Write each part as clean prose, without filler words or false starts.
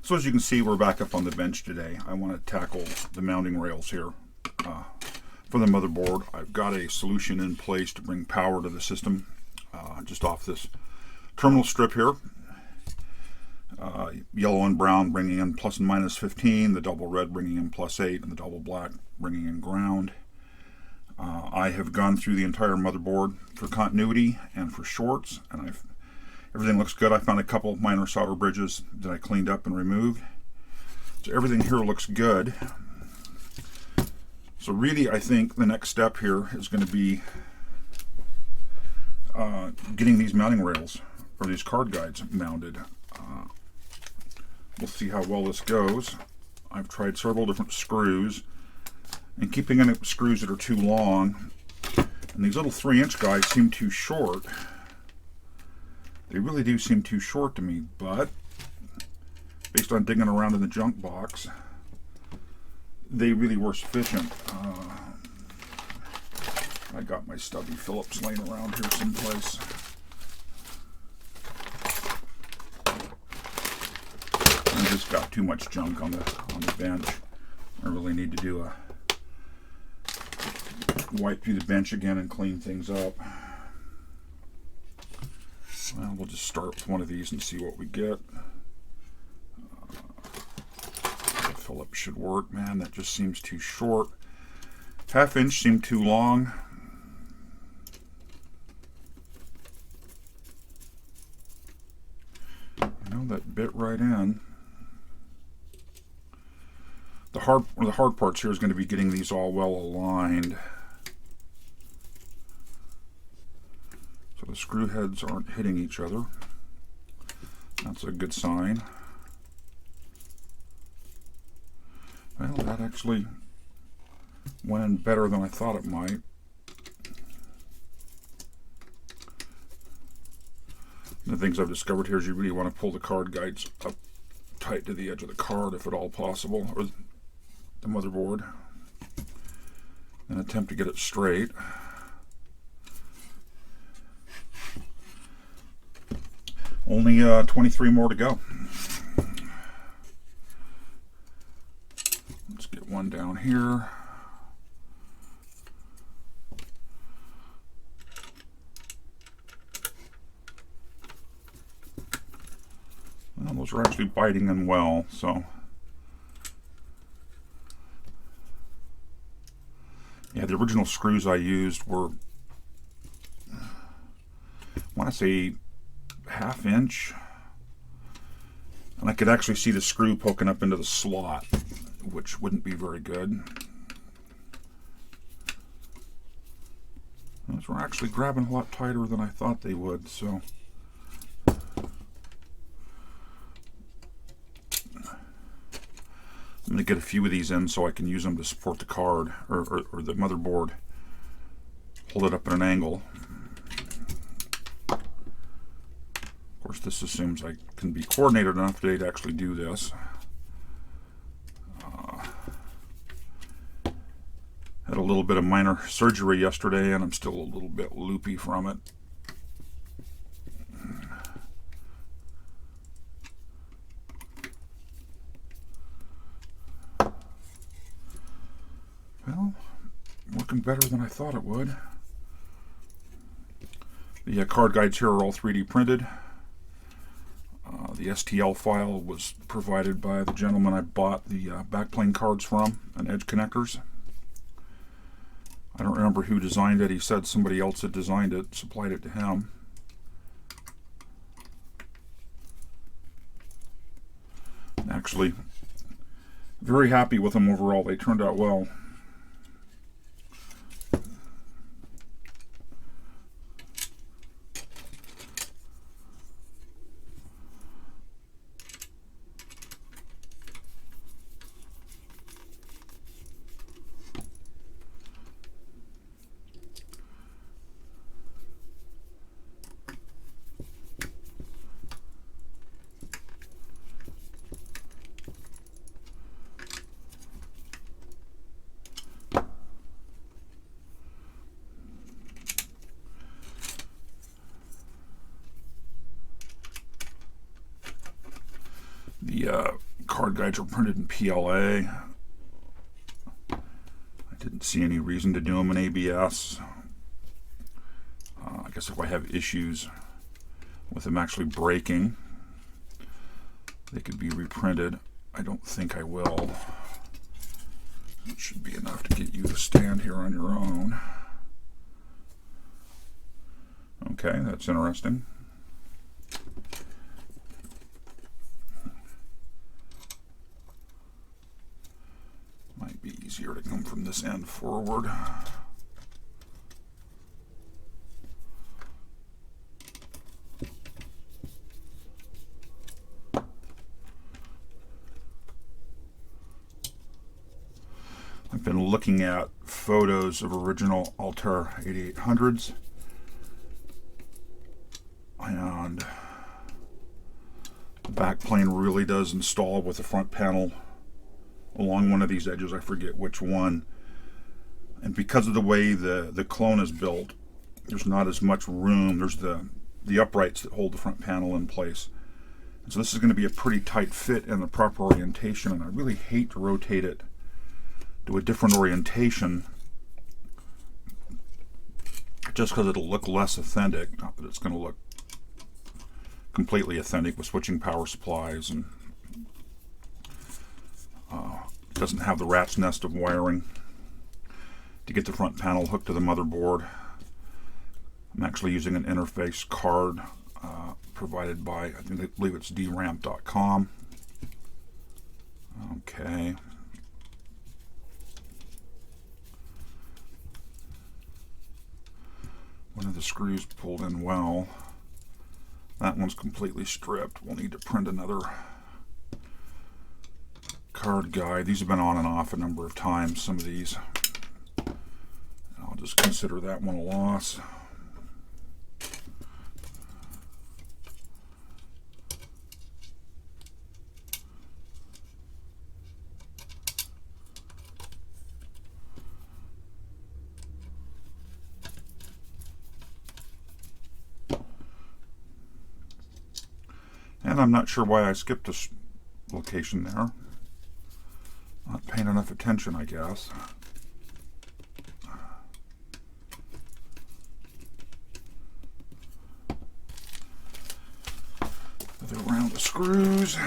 So as you can see, we're back up on the bench today. I want to tackle the mounting rails here for the motherboard. I've got a solution in place to bring power to the system just off this terminal strip here. Yellow and brown bringing in plus and minus 15, the double red bringing in plus 8, and the double black bringing in ground. I have gone through the entire motherboard for continuity and for shorts, and everything looks good. I found a couple minor solder bridges that I cleaned up and removed. So everything here looks good. So really, I think the next step here is going to be getting these mounting rails, or these card guides, mounted. We'll see how well this goes. I've tried several different screws, and keeping in screws that are too long, and these little 3-inch guys seem too short. They really do seem too short to me, but based on digging around in the junk box, they really were sufficient. I got my stubby Phillips laying around here someplace. I just got too much junk on the bench. I really need to do a wipe through the bench again and clean things up. Well, we'll just start with one of these and see what we get. Phillips should work. Man, that just seems too short. 1/2 inch seemed too long. You know, that bit right in. The hard parts here is going to be getting these all well aligned. So the screw heads aren't hitting each other. That's a good sign. Well, that actually went in better than I thought it might. The things I've discovered here is you really want to pull the card guides up tight to the edge of the card if at all possible, or the motherboard, and attempt to get it straight. Only 23 more to go. Let's get one down here. Well, those are actually biting in well, so yeah, the original screws I used were, I want to say, 1/2 inch, and I could actually see the screw poking up into the slot, which wouldn't be very good. Those were actually grabbing a lot tighter than I thought they would, so I'm going to get a few of these in so I can use them to support the card or the motherboard. Hold it up at an angle. Of course, this assumes I can be coordinated enough today to actually do this. Had a little bit of minor surgery yesterday, and I'm still a little bit loopy from it. Well, working better than I thought it would. The card guides here are all 3D printed. The STL file was provided by the gentleman I bought the backplane cards from, and edge connectors. I don't remember who designed it. He said somebody else had designed it, supplied it to him. Actually, very happy with them overall. They turned out well. The card guides are printed in PLA. I didn't see any reason to do them in ABS. I guess if I have issues with them actually breaking, they could be reprinted. I don't think I will. It should be enough to get you to stand here on your own. Okay, that's interesting. Might be easier to come from this end forward. I've been looking at photos of original Altair 8800s, and the backplane really does install with the front panel along one of these edges. I forget which one. And because of the way the clone is built, there's not as much room. There's the uprights that hold the front panel in place. And so this is going to be a pretty tight fit in the proper orientation, and I really hate to rotate it to a different orientation just because it'll look less authentic. Not that it's going to look completely authentic with switching power supplies, and doesn't have the rat's nest of wiring to get the front panel hooked to the motherboard. I'm actually using an interface card provided by, I believe it's dramp.com. Okay. One of the screws pulled in well. That one's completely stripped. We'll need to print another card guide. These have been on and off a number of times, some of these. I'll just consider that one a loss. And I'm not sure why I skipped this location there. Not paying enough attention, I guess. Other round of screws.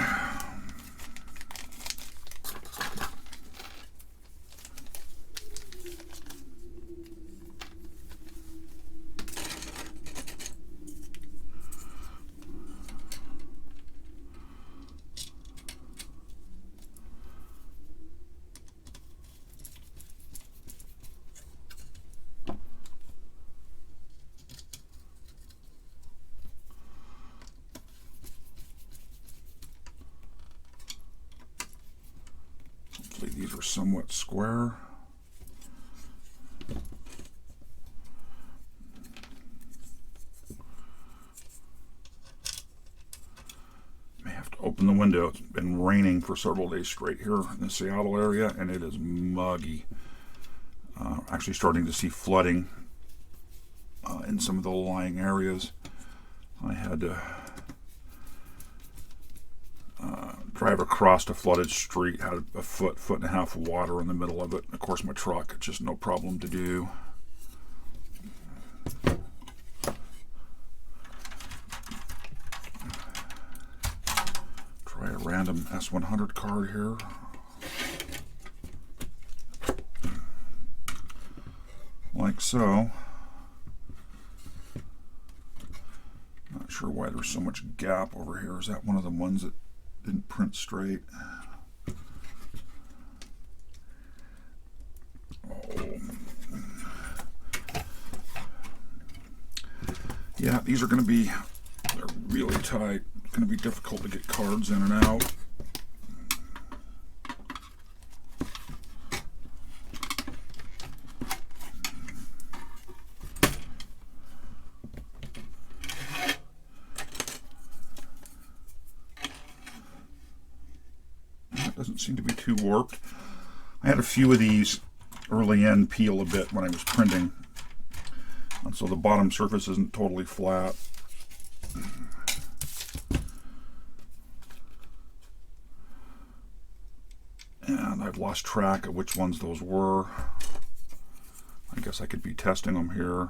Hopefully these are somewhat square. May have to open the window. It's been raining for several days straight here in the Seattle area, and it is muggy. Actually starting to see flooding in some of the lying areas. I had to drive across a flooded street, had a foot and a half of water in the middle of it. Of course, my truck, it's just no problem to do. Try a random S100 card here. Like so. Not sure why there's so much gap over here. Is that one of the ones that didn't print straight? Oh. Yeah, these are going to be, they're really tight. It's going to be difficult to get cards in and out. Doesn't seem to be too warped. I had a few of these early in peel a bit when I was printing, and so the bottom surface isn't totally flat. I've lost track of which ones those were. I guess I could be testing them here.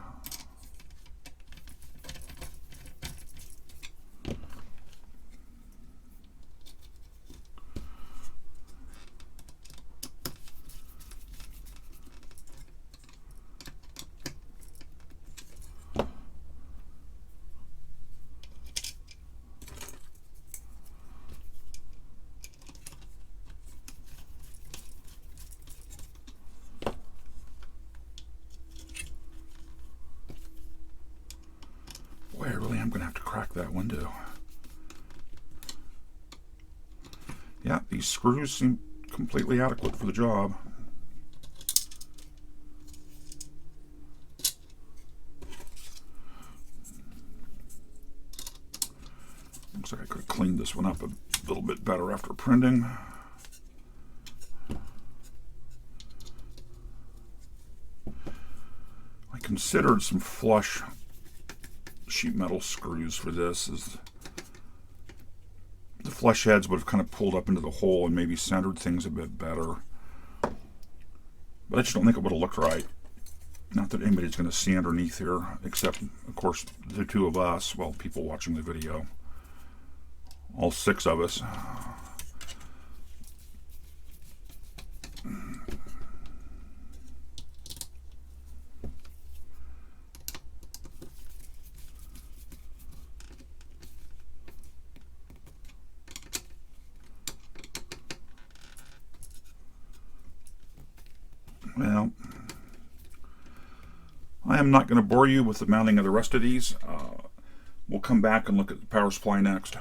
Boy, I really am going to have to crack that window. Yeah, these screws seem completely adequate for the job. Looks like I could have cleaned this one up a little bit better after printing. I considered some flush sheet metal screws for this, as the flush heads would have kind of pulled up into the hole and maybe centered things a bit better. But I just don't think it would have looked right. Not that anybody's going to see underneath here, except, of course, the two of us, well, people watching the video. All 6 of us. Well, I am not going to bore you with the mounting of the rest of these. We'll come back and look at the power supply next.